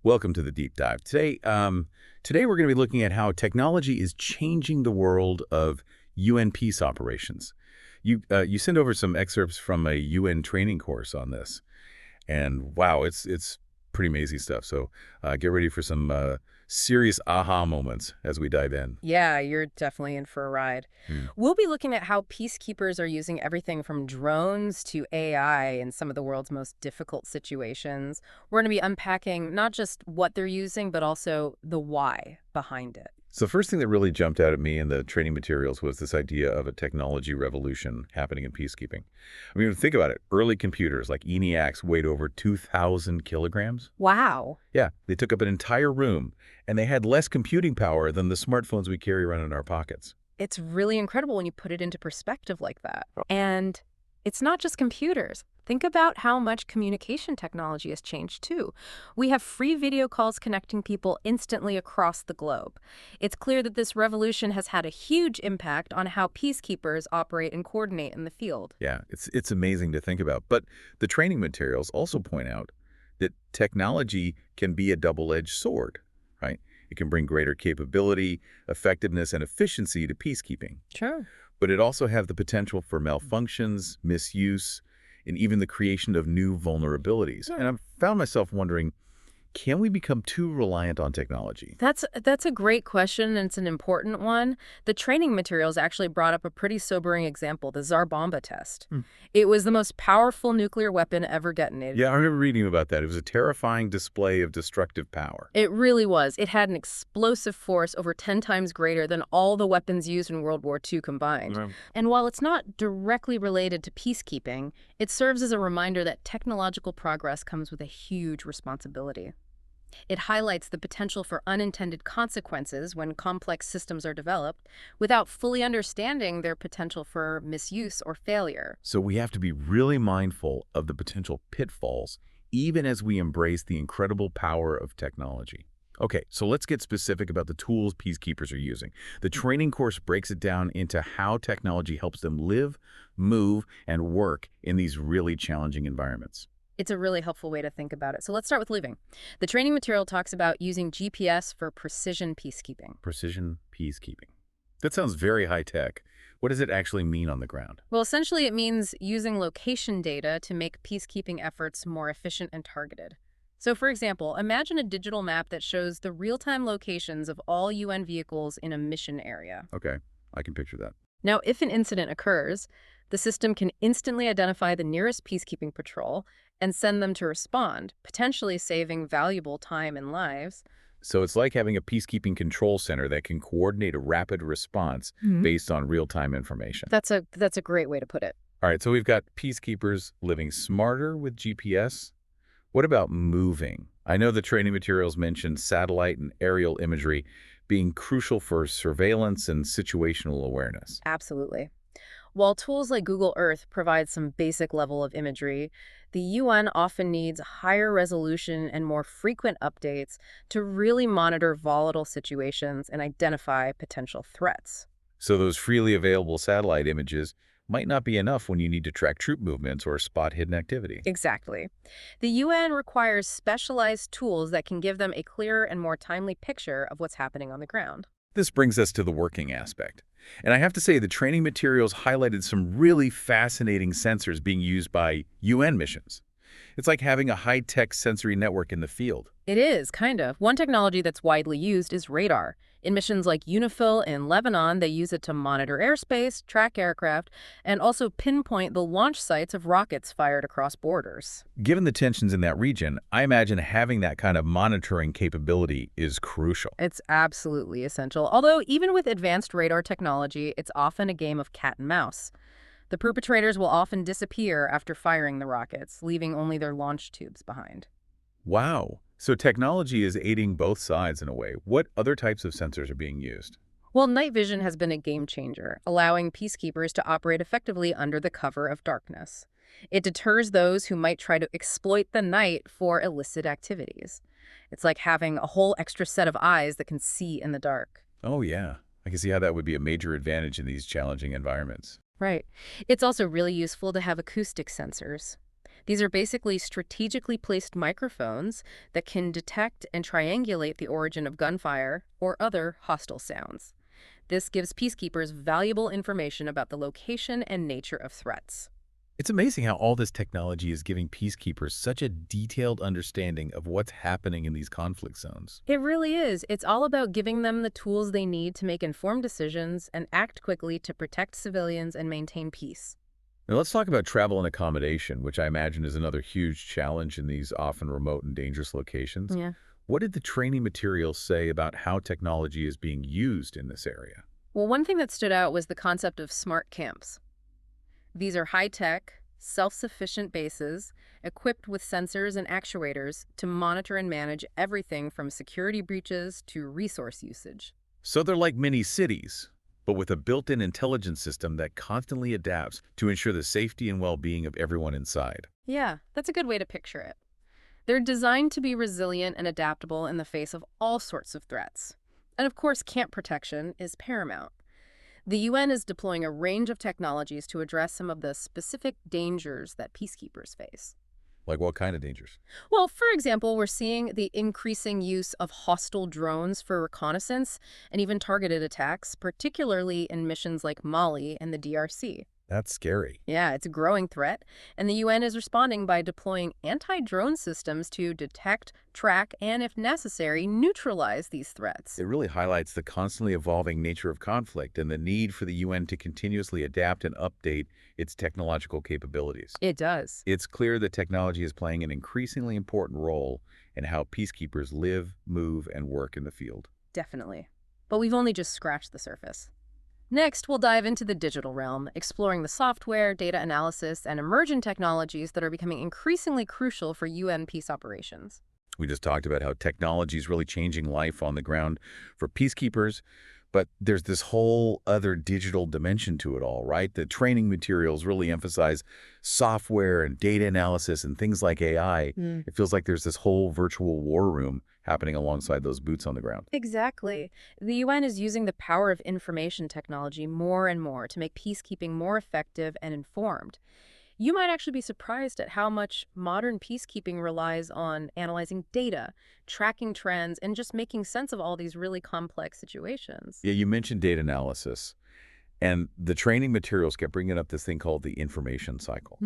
Welcome to the deep dive. Today we're going to be looking at how technology is changing the world of UN peace operations. You sent over some excerpts from a UN training course on this, and wow, it's pretty amazing stuff. So get ready for some serious aha moments as we dive in. Yeah, you're definitely in for a ride. Hmm. We'll be looking at how peacekeepers are using everything from drones to AI in some of the world's most difficult situations. We're going to be unpacking not just what they're using, but also the why behind it. So first thing that really jumped out at me in the training materials was this idea of a technology revolution happening in peacekeeping. I mean, think about it. Early computers like ENIACs weighed over 2,000 kilograms. Wow. Yeah, they took up an entire room, and they had less computing power than the smartphones we carry around in our pockets. It's really incredible when you put it into perspective like that. And it's not just computers. Think about how much communication technology has changed, too. We have free video calls connecting people instantly across the globe. It's clear that this revolution has had a huge impact on how peacekeepers operate and coordinate in the field. Yeah, it's amazing to think about. But the training materials also point out that technology can be a double-edged sword, right? It can bring greater capability, effectiveness, and efficiency to peacekeeping. Sure. But it also has the potential for malfunctions, misuse, and even the creation of new vulnerabilities. And I've found myself wondering, can we become too reliant on technology? That's a great question, and it's an important one. The training materials actually brought up a pretty sobering example, the Tsar Bomba test. Hmm. It was the most powerful nuclear weapon ever detonated. Yeah, I remember reading about that. It was a terrifying display of destructive power. It really was. It had an explosive force over 10 times greater than all the weapons used in World War II combined. Right. And while it's not directly related to peacekeeping, it serves as a reminder that technological progress comes with a huge responsibility. It highlights the potential for unintended consequences when complex systems are developed without fully understanding their potential for misuse or failure. So we have to be really mindful of the potential pitfalls, even as we embrace the incredible power of technology. Okay, so let's get specific about the tools peacekeepers are using. The training course breaks it down into how technology helps them live, move, and work in these really challenging environments. It's a really helpful way to think about it. So let's start with living. The training material talks about using GPS for precision peacekeeping. Precision peacekeeping. That sounds very high-tech. What does it actually mean on the ground? Well, essentially, it means using location data to make peacekeeping efforts more efficient and targeted. So, for example, imagine a digital map that shows the real-time locations of all UN vehicles in a mission area. Okay, I can picture that. Now, if an incident occurs, the system can instantly identify the nearest peacekeeping patrol and send them to respond, potentially saving valuable time and lives. So it's like having a peacekeeping control center that can coordinate a rapid response based on real-time information. That's a great way to put it. All right, so we've got peacekeepers living smarter with GPS. What about moving? I know the training materials mentioned satellite and aerial imagery being crucial for surveillance and situational awareness. Absolutely. While tools like Google Earth provide some basic level of imagery, the UN often needs higher resolution and more frequent updates to really monitor volatile situations and identify potential threats. So those freely available satellite images might not be enough when you need to track troop movements or spot hidden activity. Exactly. The UN requires specialized tools that can give them a clearer and more timely picture of what's happening on the ground. This brings us to the working aspect. And I have to say, the training materials highlighted some really fascinating sensors being used by UN missions. It's like having a high-tech sensory network in the field. It is, kind of. One technology that's widely used is radar. In missions like UNIFIL in Lebanon, they use it to monitor airspace, track aircraft, and also pinpoint the launch sites of rockets fired across borders. Given the tensions in that region, I imagine having that kind of monitoring capability is crucial. It's absolutely essential. Although, even with advanced radar technology, it's often a game of cat and mouse. The perpetrators will often disappear after firing the rockets, leaving only their launch tubes behind. Wow. So technology is aiding both sides in a way. What other types of sensors are being used? Well, night vision has been a game changer, allowing peacekeepers to operate effectively under the cover of darkness. It deters those who might try to exploit the night for illicit activities. It's like having a whole extra set of eyes that can see in the dark. Oh, yeah. I can see how that would be a major advantage in these challenging environments. Right. It's also really useful to have acoustic sensors. These are basically strategically placed microphones that can detect and triangulate the origin of gunfire or other hostile sounds. This gives peacekeepers valuable information about the location and nature of threats. It's amazing how all this technology is giving peacekeepers such a detailed understanding of what's happening in these conflict zones. It really is. It's all about giving them the tools they need to make informed decisions and act quickly to protect civilians and maintain peace. Now let's talk about travel and accommodation, which I imagine is another huge challenge in these often remote and dangerous locations. Yeah. What did the training materials say about how technology is being used in this area? Well, one thing that stood out was the concept of smart camps. These are high-tech, self-sufficient bases equipped with sensors and actuators to monitor and manage everything from security breaches to resource usage. So they're like mini cities, but with a built-in intelligence system that constantly adapts to ensure the safety and well-being of everyone inside. Yeah, that's a good way to picture it. They're designed to be resilient and adaptable in the face of all sorts of threats. And of course, camp protection is paramount. The UN is deploying a range of technologies to address some of the specific dangers that peacekeepers face. Like what kind of dangers? Well, for example, we're seeing the increasing use of hostile drones for reconnaissance and even targeted attacks, particularly in missions like Mali and the DRC. That's scary. Yeah, it's a growing threat, and the UN is responding by deploying anti-drone systems to detect, track, and, if necessary, neutralize these threats. It really highlights the constantly evolving nature of conflict and the need for the UN to continuously adapt and update its technological capabilities. It does. It's clear that technology is playing an increasingly important role in how peacekeepers live, move, and work in the field. Definitely. But we've only just scratched the surface. Next, we'll dive into the digital realm, exploring the software, data analysis, and emergent technologies that are becoming increasingly crucial for UN peace operations. We just talked about how technology is really changing life on the ground for peacekeepers, but there's this whole other digital dimension to it all, right? The training materials really emphasize software and data analysis and things like AI. It feels like there's this whole virtual war room happening alongside those boots on the ground. Exactly. The UN is using the power of information technology more and more to make peacekeeping more effective and informed. You might actually be surprised at how much modern peacekeeping relies on analyzing data, tracking trends, and just making sense of all these really complex situations. Yeah, you mentioned data analysis, and the training materials kept bringing up this thing called the information cycle.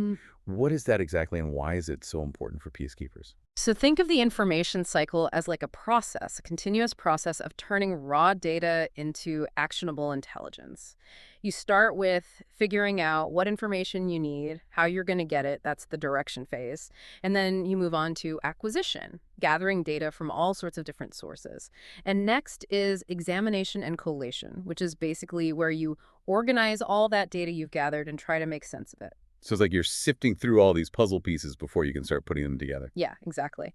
What is that exactly, and why is it so important for peacekeepers? So think of the information cycle as like a process, a continuous process of turning raw data into actionable intelligence. You start with figuring out what information you need, how you're going to get it, that's the direction phase, and then you move on to acquisition, gathering data from all sorts of different sources. And next is examination and collation, which is basically where you organize all that data you've gathered and try to make sense of it. So it's like you're sifting through all these puzzle pieces before you can start putting them together. Yeah, exactly.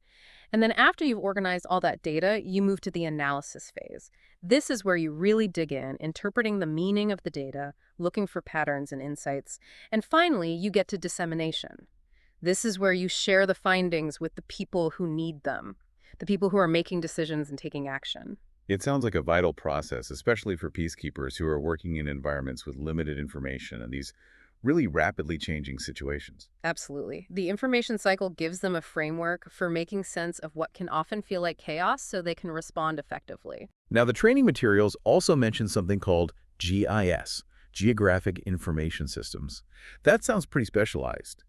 And then after you've organized all that data, you move to the analysis phase. This is where you really dig in, interpreting the meaning of the data, looking for patterns and insights. And finally, you get to dissemination. This is where you share the findings with the people who need them, the people who are making decisions and taking action. It sounds like a vital process, especially for peacekeepers who are working in environments with limited information and these really rapidly changing situations. Absolutely. The information cycle gives them a framework for making sense of what can often feel like chaos so they can respond effectively. Now, the training materials also mention something called GIS, Geographic Information Systems. That sounds pretty specialized.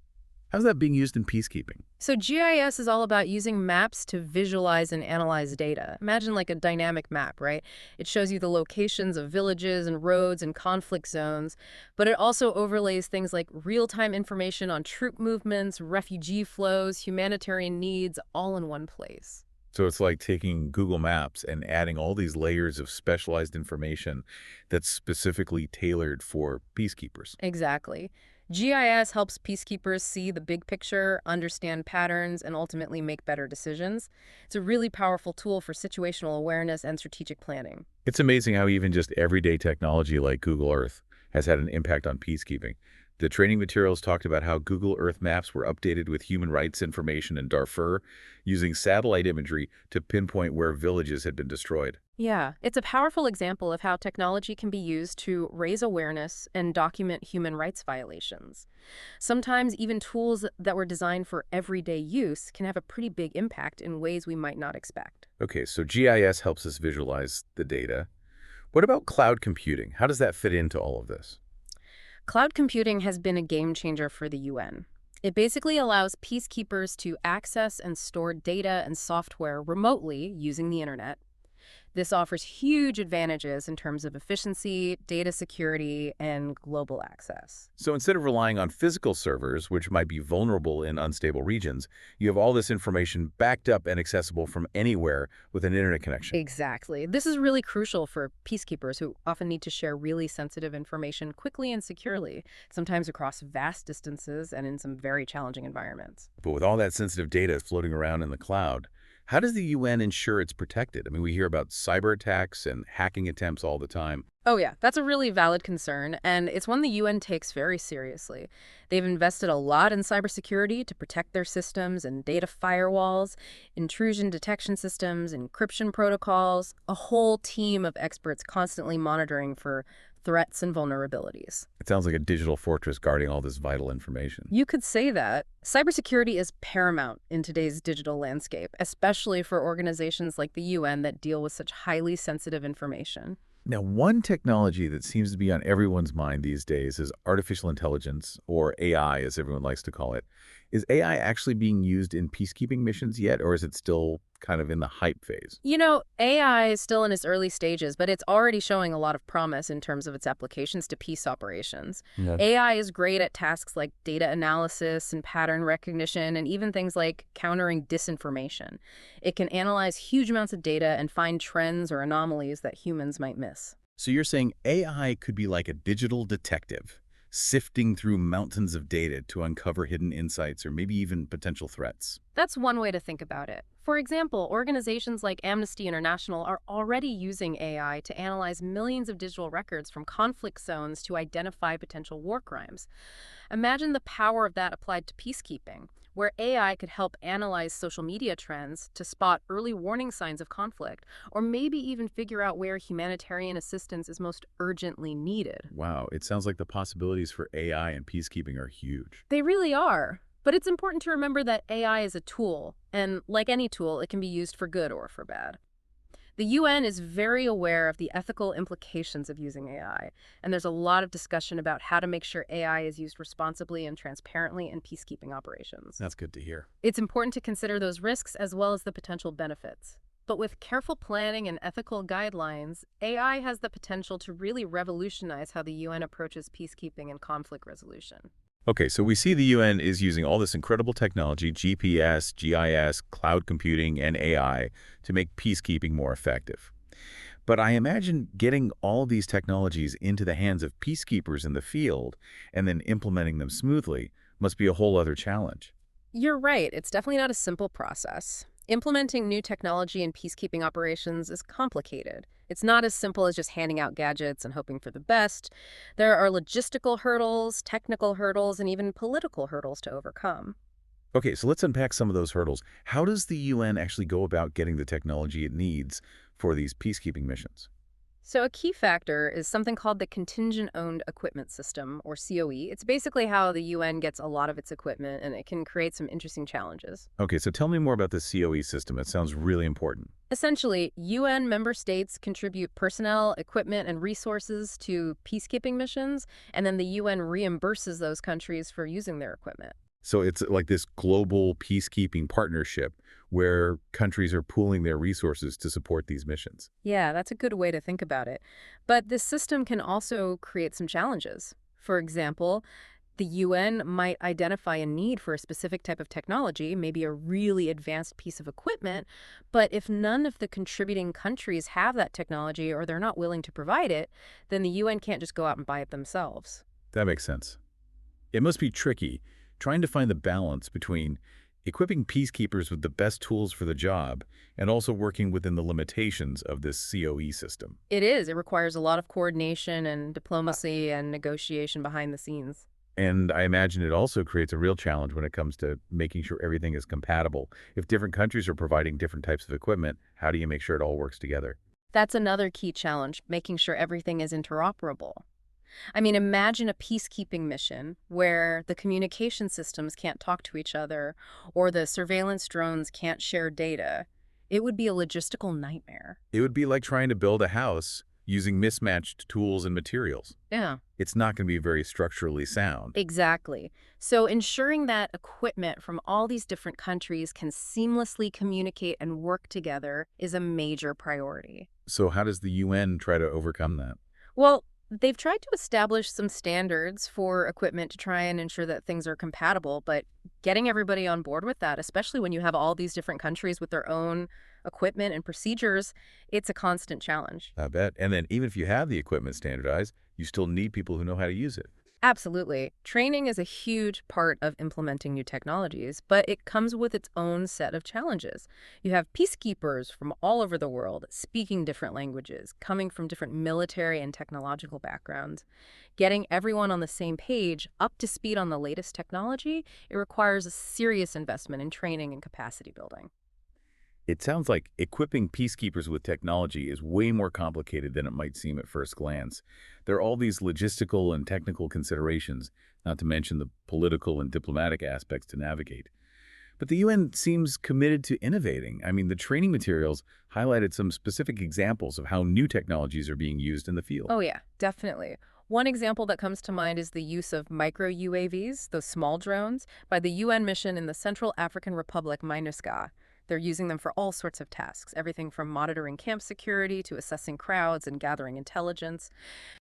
How's that being used in peacekeeping? So GIS is all about using maps to visualize and analyze data. Imagine like a dynamic map, right? It shows you the locations of villages and roads and conflict zones, but it also overlays things like real-time information on troop movements, refugee flows, humanitarian needs, all in one place. So it's like taking Google Maps and adding all these layers of specialized information that's specifically tailored for peacekeepers. Exactly. GIS helps peacekeepers see the big picture, understand patterns, and ultimately make better decisions. It's a really powerful tool for situational awareness and strategic planning. It's amazing how even just everyday technology like Google Earth has had an impact on peacekeeping. The training materials talked about how Google Earth maps were updated with human rights information in Darfur using satellite imagery to pinpoint where villages had been destroyed. Yeah, it's a powerful example of how technology can be used to raise awareness and document human rights violations. Sometimes even tools that were designed for everyday use can have a pretty big impact in ways we might not expect. Okay, so GIS helps us visualize the data. What about cloud computing? How does that fit into all of this? Cloud computing has been a game changer for the UN. It basically allows peacekeepers to access and store data and software remotely using the internet. This offers huge advantages in terms of efficiency, data security, and global access. So instead of relying on physical servers, which might be vulnerable in unstable regions, you have all this information backed up and accessible from anywhere with an internet connection. Exactly. This is really crucial for peacekeepers who often need to share really sensitive information quickly and securely, sometimes across vast distances and in some very challenging environments. But with all that sensitive data floating around in the cloud, how does the UN ensure it's protected? I mean, we hear about cyber attacks and hacking attempts all the time. Oh, yeah, that's a really valid concern, and it's one the UN takes very seriously. They've invested a lot in cybersecurity to protect their systems and data firewalls, intrusion detection systems, encryption protocols, a whole team of experts constantly monitoring for threats and vulnerabilities. It sounds like a digital fortress guarding all this vital information. You could say that. Cybersecurity is paramount in today's digital landscape, especially for organizations like the UN that deal with such highly sensitive information. Now, one technology that seems to be on everyone's mind these days is artificial intelligence, or AI, as everyone likes to call it. Is AI actually being used in peacekeeping missions yet, or is it still kind of in the hype phase? You know, AI is still in its early stages, but it's already showing a lot of promise in terms of its applications to peace operations. Yeah. AI is great at tasks like data analysis and pattern recognition, and even things like countering disinformation. It can analyze huge amounts of data and find trends or anomalies that humans might miss. So you're saying AI could be like a digital detective, sifting through mountains of data to uncover hidden insights or maybe even potential threats. That's one way to think about it. For example, organizations like Amnesty International are already using AI to analyze millions of digital records from conflict zones to identify potential war crimes. Imagine the power of that applied to peacekeeping, where AI could help analyze social media trends to spot early warning signs of conflict, or maybe even figure out where humanitarian assistance is most urgently needed. Wow, it sounds like the possibilities for AI and peacekeeping are huge. They really are. But it's important to remember that AI is a tool, and like any tool, it can be used for good or for bad. The UN is very aware of the ethical implications of using AI, and there's a lot of discussion about how to make sure AI is used responsibly and transparently in peacekeeping operations. That's good to hear. It's important to consider those risks as well as the potential benefits. But with careful planning and ethical guidelines, AI has the potential to really revolutionize how the UN approaches peacekeeping and conflict resolution. Okay, so we see the UN is using all this incredible technology, GPS, GIS, cloud computing, and AI to make peacekeeping more effective. But I imagine getting all these technologies into the hands of peacekeepers in the field and then implementing them smoothly must be a whole other challenge. You're right, it's definitely not a simple process. Implementing new technology in peacekeeping operations is complicated. It's not as simple as just handing out gadgets and hoping for the best. There are logistical hurdles, technical hurdles, and even political hurdles to overcome. Okay, so let's unpack some of those hurdles. How does the UN actually go about getting the technology it needs for these peacekeeping missions? So a key factor is something called the Contingent Owned Equipment System, or COE. It's basically how the UN gets a lot of its equipment, and it can create some interesting challenges. Okay, so tell me more about the COE system. It sounds really important. Essentially, UN member states contribute personnel, equipment, and resources to peacekeeping missions, and then the UN reimburses those countries for using their equipment. So it's like this global peacekeeping partnership where countries are pooling their resources to support these missions. Yeah, that's a good way to think about it. But this system can also create some challenges. For example, the UN might identify a need for a specific type of technology, maybe a really advanced piece of equipment, but if none of the contributing countries have that technology or they're not willing to provide it, then the UN can't just go out and buy it themselves. That makes sense. It must be tricky trying to find the balance between equipping peacekeepers with the best tools for the job and also working within the limitations of this COE system. It is. It requires a lot of coordination and diplomacy and negotiation behind the scenes. And I imagine it also creates a real challenge when it comes to making sure everything is compatible. If different countries are providing different types of equipment, how do you make sure it all works together? That's another key challenge, making sure everything is interoperable. I mean, imagine a peacekeeping mission where the communication systems can't talk to each other or the surveillance drones can't share data. It would be a logistical nightmare. It would be like trying to build a house using mismatched tools and materials. Yeah. It's not going to be very structurally sound. Exactly. So ensuring that equipment from all these different countries can seamlessly communicate and work together is a major priority. So how does the UN try to overcome that? Well, they've tried to establish some standards for equipment to try and ensure that things are compatible, but getting everybody on board with that, especially when you have all these different countries with their own equipment and procedures, it's a constant challenge. I bet. And then even if you have the equipment standardized, you still need people who know how to use it. Absolutely. Training is a huge part of implementing new technologies, but it comes with its own set of challenges. You have peacekeepers from all over the world speaking different languages, coming from different military and technological backgrounds. Getting everyone on the same page, up to speed on the latest technology, it requires a serious investment in training and capacity building. It sounds like equipping peacekeepers with technology is way more complicated than it might seem at first glance. There are all these logistical and technical considerations, not to mention the political and diplomatic aspects to navigate. But the UN seems committed to innovating. I mean, the training materials highlighted some specific examples of how new technologies are being used in the field. Oh, yeah, definitely. One example that comes to mind is the use of micro-UAVs, those small drones, by the UN mission in the Central African Republic, MINUSCA. They're using them for all sorts of tasks, everything from monitoring camp security to assessing crowds and gathering intelligence.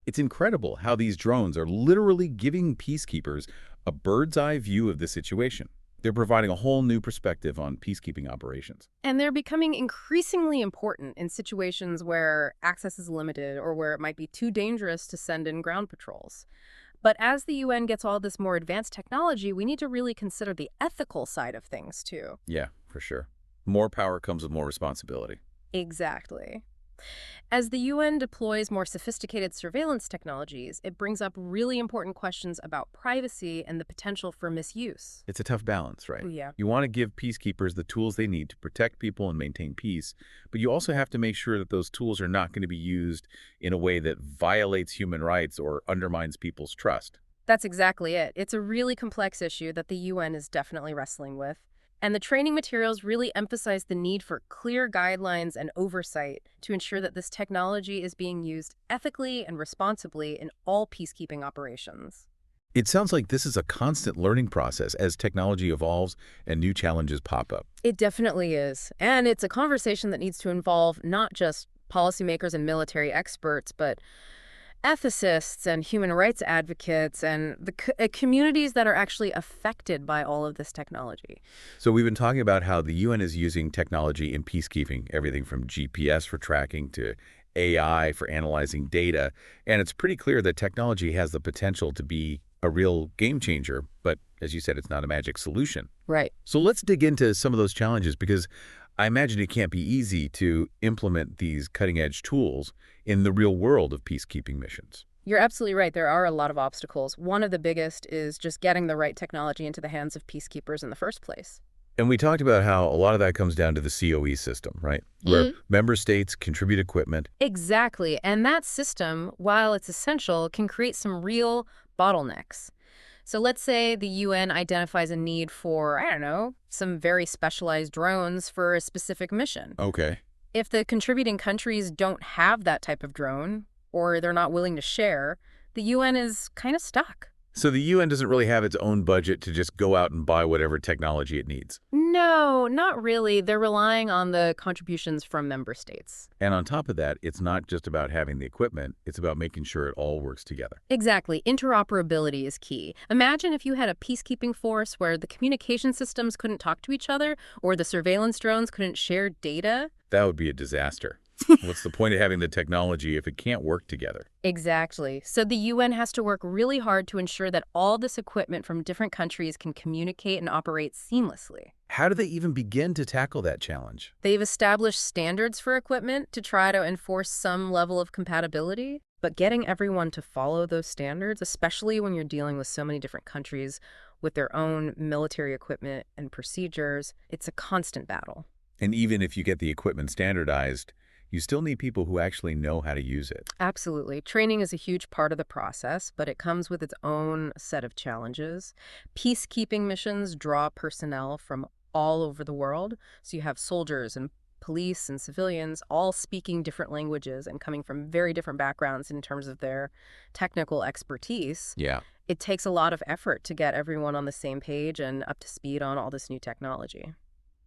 It's incredible how these drones are literally giving peacekeepers a bird's eye view of the situation. They're providing a whole new perspective on peacekeeping operations. And they're becoming increasingly important in situations where access is limited or where it might be too dangerous to send in ground patrols. But as the UN gets all this more advanced technology, we need to really consider the ethical side of things, too. Yeah, for sure. More power comes with more responsibility. Exactly. As the UN deploys more sophisticated surveillance technologies, it brings up really important questions about privacy and the potential for misuse. It's a tough balance, Oh, right? yeah. You want to give peacekeepers the tools they need to protect people and maintain peace, but you also have to make sure that those tools are not going to be used in a way that violates human rights or undermines people's trust. That's exactly it. It's a really complex issue that the UN is definitely wrestling with. And the training materials really emphasize the need for clear guidelines and oversight to ensure that this technology is being used ethically and responsibly in all peacekeeping operations. It sounds like this is a constant learning process as technology evolves and new challenges pop up. It definitely is. And it's a conversation that needs to involve not just policymakers and military experts, but ethicists and human rights advocates and the communities that are actually affected by all of this technology. So we've been talking about how the UN is using technology in peacekeeping, everything from GPS for tracking to AI for analyzing data. And it's pretty clear that technology has the potential to be a real game changer. But as you said, it's not a magic solution. Right. So let's dig into some of those challenges because I imagine it can't be easy to implement these cutting-edge tools in the real world of peacekeeping missions. You're absolutely right. There are a lot of obstacles. One of the biggest is just getting the right technology into the hands of peacekeepers in the first place. And we talked about how a lot of that comes down to the COE system, right? Where Mhm. member states contribute equipment. Exactly. And that system, while it's essential, can create some real bottlenecks. So let's say the UN identifies a need for, I don't know, some very specialized drones for a specific mission. Okay. If the contributing countries don't have that type of drone, or they're not willing to share, the UN is kind of stuck. So the UN doesn't really have its own budget to just go out and buy whatever technology it needs. No, not really. They're relying on the contributions from member states. And on top of that, it's not just about having the equipment, it's about making sure it all works together. Exactly. Interoperability is key. Imagine if you had a peacekeeping force where the communication systems couldn't talk to each other or the surveillance drones couldn't share data. That would be a disaster. What's the point of having the technology if it can't work together? Exactly. So the UN has to work really hard to ensure that all this equipment from different countries can communicate and operate seamlessly. How do they even begin to tackle that challenge? They've established standards for equipment to try to enforce some level of compatibility. But getting everyone to follow those standards, especially when you're dealing with so many different countries with their own military equipment and procedures, it's a constant battle. And even if you get the equipment standardized, you still need people who actually know how to use it. Absolutely. Training is a huge part of the process, but it comes with its own set of challenges. Peacekeeping missions draw personnel from all over the world. So you have soldiers and police and civilians all speaking different languages and coming from very different backgrounds in terms of their technical expertise. Yeah. It takes a lot of effort to get everyone on the same page and up to speed on all this new technology.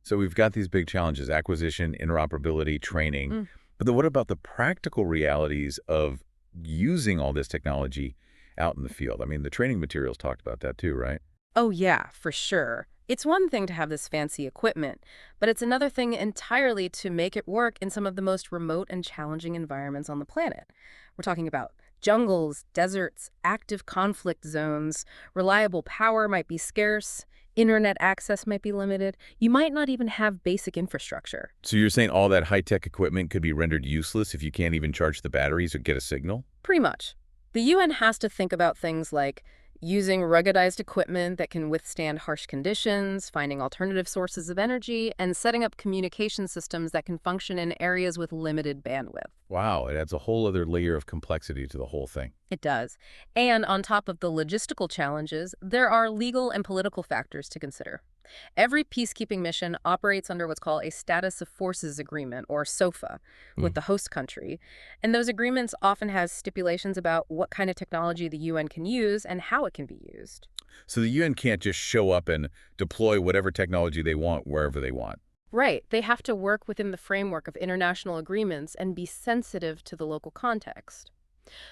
So we've got these big challenges: acquisition, interoperability, training. But then what about the practical realities of using all this technology out in the field? I mean, the training materials talked about that too, right? Oh, yeah, for sure. It's one thing to have this fancy equipment, but it's another thing entirely to make it work in some of the most remote and challenging environments on the planet. We're talking about jungles, deserts, active conflict zones. Reliable power might be scarce. Internet access might be limited. You might not even have basic infrastructure. So you're saying all that high-tech equipment could be rendered useless if you can't even charge the batteries or get a signal? Pretty much. The UN has to think about things like using ruggedized equipment that can withstand harsh conditions, finding alternative sources of energy, and setting up communication systems that can function in areas with limited bandwidth. Wow, it adds a whole other layer of complexity to the whole thing. It does. And on top of the logistical challenges, there are legal and political factors to consider. Every peacekeeping mission operates under what's called a Status of Forces Agreement, or SOFA, with the host country. And those agreements often has stipulations about what kind of technology the UN can use and how it can be used. So the UN can't just show up and deploy whatever technology they want wherever they want. Right. They have to work within the framework of international agreements and be sensitive to the local context.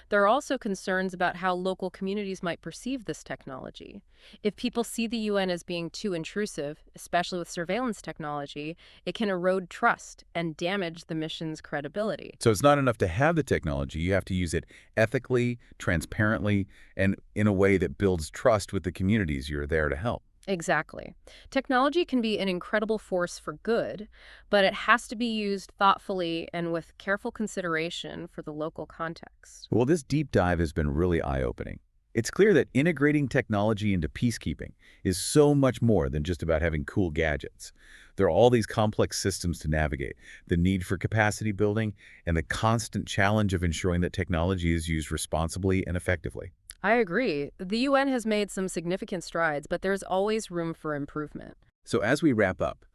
There are also concerns about how local communities might perceive this technology. If people see the UN as being too intrusive, especially with surveillance technology, it can erode trust and damage the mission's credibility. So it's not enough to have the technology. You have to use it ethically, transparently, and in a way that builds trust with the communities you're there to help. Exactly. Technology can be an incredible force for good, but it has to be used thoughtfully and with careful consideration for the local context. Well, this deep dive has been really eye-opening. It's clear that integrating technology into peacekeeping is so much more than just about having cool gadgets. There are all these complex systems to navigate, the need for capacity building, and the constant challenge of ensuring that technology is used responsibly and effectively. I agree. The UN has made some significant strides, but there's always room for improvement. So as we wrap up,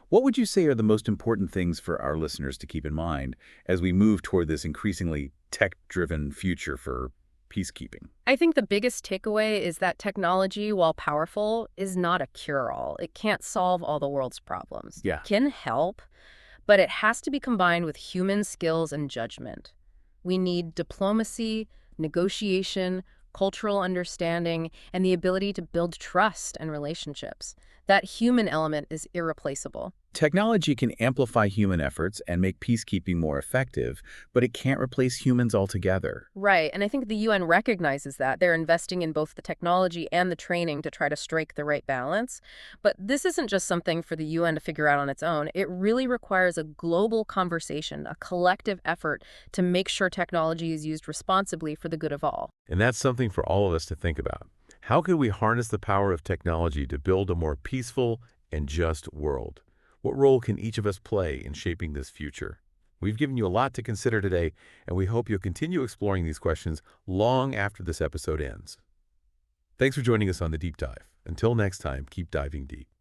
what would you say are the most important things for our listeners to keep in mind as we move toward this increasingly tech-driven future for peacekeeping? I think the biggest takeaway is that technology, while powerful, is not a cure-all. It can't solve all the world's problems. Yeah. It can help, but it has to be combined with human skills and judgment. We need diplomacy, negotiation, cultural understanding, and the ability to build trust and relationships. That human element is irreplaceable. Technology can amplify human efforts and make peacekeeping more effective, but it can't replace humans altogether. Right, and I think the UN recognizes that. They're investing in both the technology and the training to try to strike the right balance. But this isn't just something for the UN to figure out on its own. It really requires a global conversation, a collective effort to make sure technology is used responsibly for the good of all. And that's something for all of us to think about. How can we harness the power of technology to build a more peaceful and just world? What role can each of us play in shaping this future? We've given you a lot to consider today, and we hope you'll continue exploring these questions long after this episode ends. Thanks for joining us on The Deep Dive. Until next time, keep diving deep.